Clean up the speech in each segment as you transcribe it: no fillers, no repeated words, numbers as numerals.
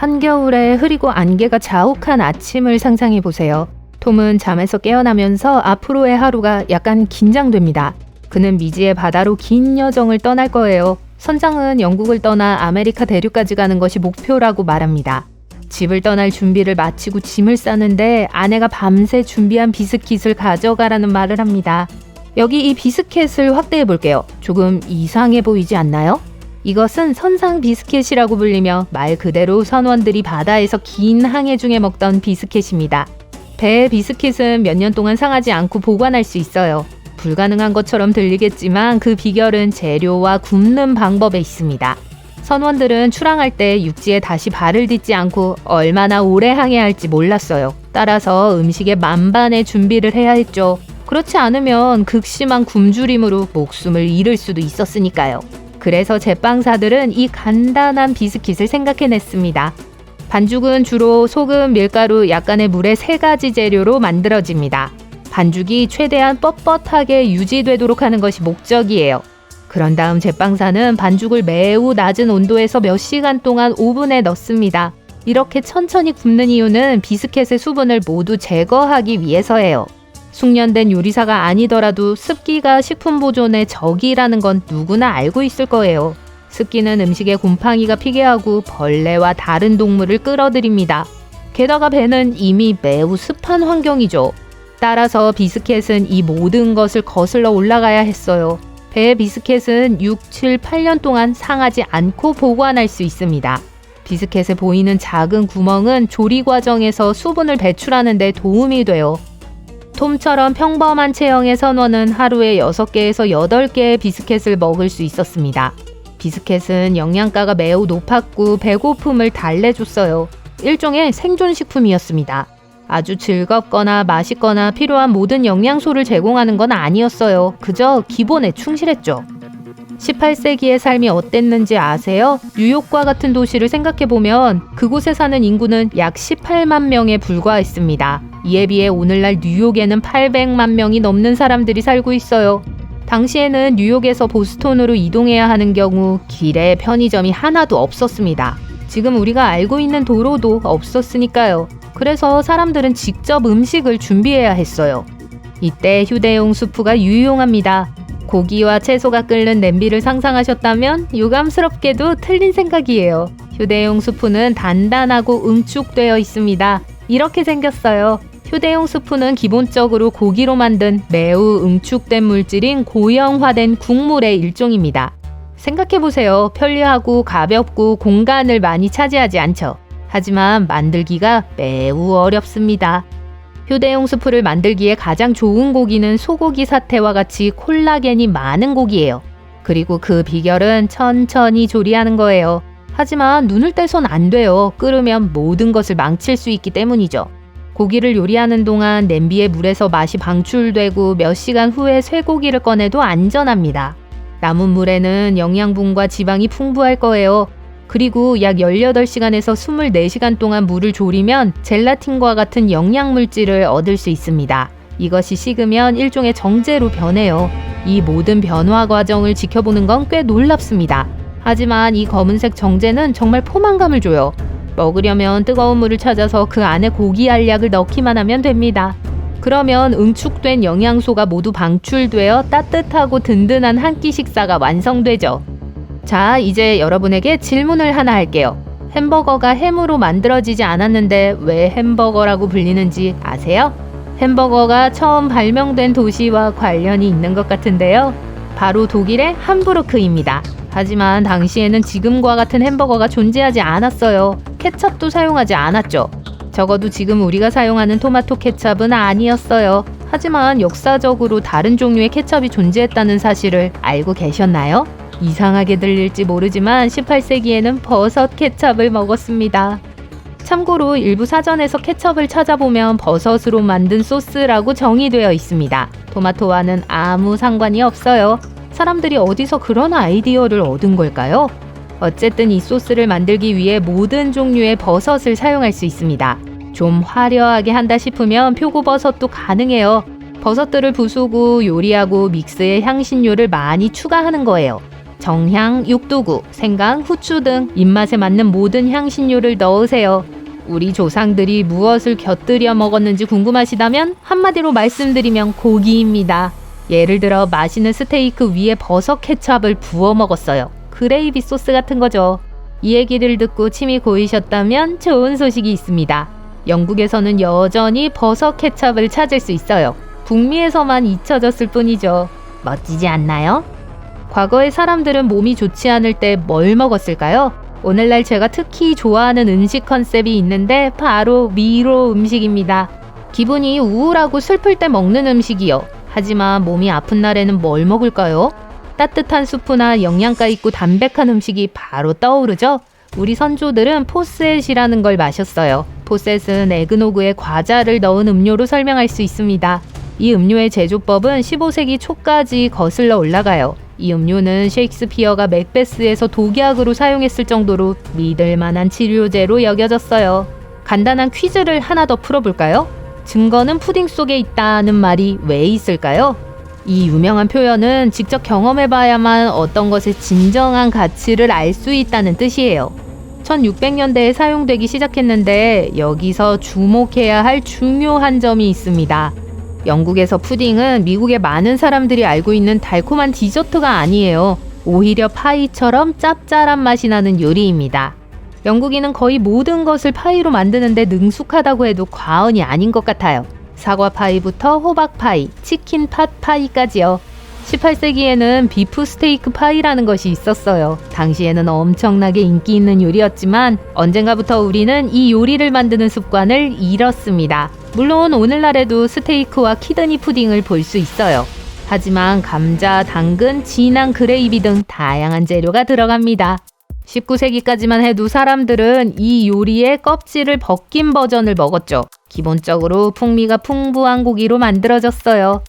한겨울에 흐리고 안개가 자욱한 아침을 상상해 보세요. 톰은 잠에서 깨어나면서 앞으로의 하루가 약간 긴장됩니다. 그는 미지의 바다로 긴 여정을 떠날 거예요. 선장은 영국을 떠나 아메리카 대륙까지 가는 것이 목표라고 말합니다. 집을 떠날 준비를 마치고 짐을 싸는데 아내가 밤새 준비한 비스킷을 가져가라는 말을 합니다. 여기 이 비스켓을 확대해 볼게요. 조금 이상해 보이지 않나요? 이것은 선상 비스켓이라고 불리며 말 그대로 선원들이 바다에서 긴 항해 중에 먹던 비스켓입니다. 배의 비스킷은 몇 년 동안 상하지 않고 보관할 수 있어요. 불가능한 것처럼 들리겠지만 그 비결은 재료와 굽는 방법에 있습니다. 선원들은 출항할 때 육지에 다시 발을 딛지 않고 얼마나 오래 항해할지 몰랐어요. 따라서 음식에 만반의 준비를 해야 했죠. 그렇지 않으면 극심한 굶주림으로 목숨을 잃을 수도 있었으니까요. 그래서 제빵사들은 이 간단한 비스킷을 생각해냈습니다. 반죽은 주로 소금, 밀가루, 약간의 물의 3가지 재료로 만들어집니다. 반죽이 최대한 뻣뻣하게 유지되도록 하는 것이 목적이에요. 그런 다음 제빵사는 반죽을 매우 낮은 온도에서 몇 시간 동안 오븐에 넣습니다. 이렇게 천천히 굽는 이유는 비스켓의 수분을 모두 제거하기 위해서예요. 숙련된 요리사가 아니더라도 습기가 식품 보존의 적이라는 건 누구나 알고 있을 거예요. 습기는 음식에 곰팡이가 피게 하고 벌레와 다른 동물을 끌어들입니다. 게다가 배는 이미 매우 습한 환경이죠. 따라서 비스켓은 이 모든 것을 거슬러 올라가야 했어요. 배의 비스켓은 6, 7, 8년 동안 상하지 않고 보관할 수 있습니다. 비스켓에 보이는 작은 구멍은 조리 과정에서 수분을 배출하는 데 도움이 돼요. 톰처럼 평범한 체형의 선원은 하루에 6개에서 8개의 비스켓을 먹을 수 있었습니다. 비스켓은 영양가가 매우 높았고 배고픔을 달래줬어요. 일종의 생존식품이었습니다. 아주 즐겁거나 맛있거나 필요한 모든 영양소를 제공하는 건 아니었어요. 그저 기본에 충실했죠. 18세기의 삶이 어땠는지 아세요? 뉴욕과 같은 도시를 생각해보면 그곳에 사는 인구는 약 18만 명에 불과했습니다. 이에 비해 오늘날 뉴욕에는 800만 명이 넘는 사람들이 살고 있어요. 당시에는 뉴욕에서 보스턴으로 이동해야 하는 경우 길에 편의점이 하나도 없었습니다. 지금 우리가 알고 있는 도로도 없었으니까요. 그래서 사람들은 직접 음식을 준비해야 했어요. 이때 휴대용 수프가 유용합니다. 고기와 채소가 끓는 냄비를 상상하셨다면 유감스럽게도 틀린 생각이에요. 휴대용 수프는 단단하고 응축되어 있습니다. 이렇게 생겼어요. 휴대용 수프는 기본적으로 고기로 만든 매우 응축된 물질인 고형화된 국물의 일종입니다. 생각해보세요. 편리하고 가볍고 공간을 많이 차지하지 않죠. 하지만 만들기가 매우 어렵습니다. 휴대용 수프를 만들기에 가장 좋은 고기는 소고기 사태와 같이 콜라겐이 많은 고기예요. 그리고 그 비결은 천천히 조리하는 거예요. 하지만 눈을 떼선 안 돼요. 끓으면 모든 것을 망칠 수 있기 때문이죠. 고기를 요리하는 동안 냄비의 물에서 맛이 방출되고 몇 시간 후에 쇠고기를 꺼내도 안전합니다. 남은 물에는 영양분과 지방이 풍부할 거예요. 그리고 약 18시간에서 24시간 동안 물을 졸이면 젤라틴과 같은 영양물질을 얻을 수 있습니다. 이것이 식으면 일종의 정제로 변해요. 이 모든 변화 과정을 지켜보는 건 꽤 놀랍습니다. 하지만 이 검은색 정제는 정말 포만감을 줘요. 먹으려면 뜨거운 물을 찾아서 그 안에 고기 알약을 넣기만 하면 됩니다. 그러면 응축된 영양소가 모두 방출되어 따뜻하고 든든한 한 끼 식사가 완성되죠. 자, 이제 여러분에게 질문을 하나 할게요. 햄버거가 햄으로 만들어지지 않았는데 왜 햄버거라고 불리는지 아세요? 햄버거가 처음 발명된 도시와 관련이 있는 것 같은데요. 바로 독일의 함부르크입니다. 하지만 당시에는 지금과 같은 햄버거가 존재하지 않았어요. 케첩도 사용하지 않았죠. 적어도 지금 우리가 사용하는 토마토 케첩은 아니었어요. 하지만 역사적으로 다른 종류의 케첩이 존재했다는 사실을 알고 계셨나요? 이상하게 들릴지 모르지만 18세기에는 버섯 케첩을 먹었습니다. 참고로 일부 사전에서 케첩을 찾아보면 버섯으로 만든 소스라고 정의되어 있습니다. 토마토와는 아무 상관이 없어요. 사람들이 어디서 그런 아이디어를 얻은 걸까요? 어쨌든 이 소스를 만들기 위해 모든 종류의 버섯을 사용할 수 있습니다. 좀 화려하게 한다 싶으면 표고버섯도 가능해요. 버섯들을 부수고 요리하고 믹스에 향신료를 많이 추가하는 거예요. 정향, 육두구, 생강, 후추 등 입맛에 맞는 모든 향신료를 넣으세요. 우리 조상들이 무엇을 곁들여 먹었는지 궁금하시다면 한마디로 말씀드리면 고기입니다. 예를 들어 맛있는 스테이크 위에 버섯 케찹을 부어 먹었어요. 그레이비 소스 같은 거죠. 이 얘기를 듣고 침이 고이셨다면 좋은 소식이 있습니다. 영국에서는 여전히 버섯 케찹을 찾을 수 있어요. 북미에서만 잊혀졌을 뿐이죠. 멋지지 않나요? 과거의 사람들은 몸이 좋지 않을 때 뭘 먹었을까요? 오늘날 제가 특히 좋아하는 음식 컨셉이 있는데 바로 미로 음식입니다. 기분이 우울하고 슬플 때 먹는 음식이요. 하지만 몸이 아픈 날에는 뭘 먹을까요? 따뜻한 수프나 영양가 있고 담백한 음식이 바로 떠오르죠? 우리 선조들은 포셋이라는 걸 마셨어요. 포셋은 에그노그에 과자를 넣은 음료로 설명할 수 있습니다. 이 음료의 제조법은 15세기 초까지 거슬러 올라가요. 이 음료는 셰익스피어가 맥베스에서 독약으로 사용했을 정도로 믿을 만한 치료제로 여겨졌어요. 간단한 퀴즈를 하나 더 풀어볼까요? 증거는 푸딩 속에 있다는 말이 왜 있을까요? 이 유명한 표현은 직접 경험해봐야만 어떤 것의 진정한 가치를 알 수 있다는 뜻이에요. 1600년대에 사용되기 시작했는데 여기서 주목해야 할 중요한 점이 있습니다. 영국에서 푸딩은 미국의 많은 사람들이 알고 있는 달콤한 디저트가 아니에요. 오히려 파이처럼 짭짤한 맛이 나는 요리입니다. 영국인은 거의 모든 것을 파이로 만드는데 능숙하다고 해도 과언이 아닌 것 같아요. 사과 파이부터 호박 파이, 치킨 팥 파이까지요. 18세기에는 비프 스테이크 파이라는 것이 있었어요. 당시에는 엄청나게 인기 있는 요리였지만 언젠가부터 우리는 이 요리를 만드는 습관을 잃었습니다. 물론 오늘날에도 스테이크와 키드니 푸딩을 볼 수 있어요. 하지만 감자, 당근, 진한 그레이비 등 다양한 재료가 들어갑니다. 19세기까지만 해도 사람들은 이 요리의 껍질을 벗긴 버전을 먹었죠. 기본적으로 풍미가 풍부한 고기로 만들어졌어요.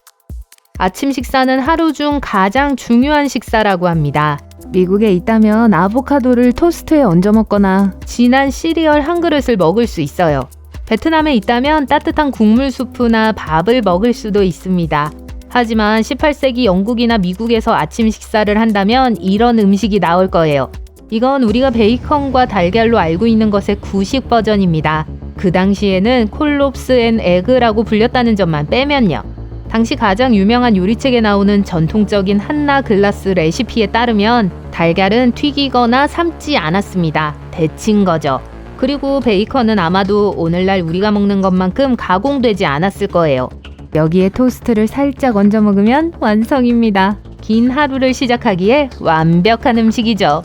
아침 식사는 하루 중 가장 중요한 식사라고 합니다. 미국에 있다면 아보카도를 토스트에 얹어 먹거나 진한 시리얼 한 그릇을 먹을 수 있어요. 베트남에 있다면 따뜻한 국물 수프나 밥을 먹을 수도 있습니다. 하지만 18세기 영국이나 미국에서 아침 식사를 한다면 이런 음식이 나올 거예요. 이건 우리가 베이컨과 달걀로 알고 있는 것의 구식 버전입니다. 그 당시에는 콜롭스 앤 에그라고 불렸다는 점만 빼면요. 당시 가장 유명한 요리책에 나오는 전통적인 한나 글라스 레시피에 따르면 달걀은 튀기거나 삶지 않았습니다. 데친 거죠. 그리고 베이컨은 아마도 오늘날 우리가 먹는 것만큼 가공되지 않았을 거예요. 여기에 토스트를 살짝 얹어 먹으면 완성입니다. 긴 하루를 시작하기에 완벽한 음식이죠.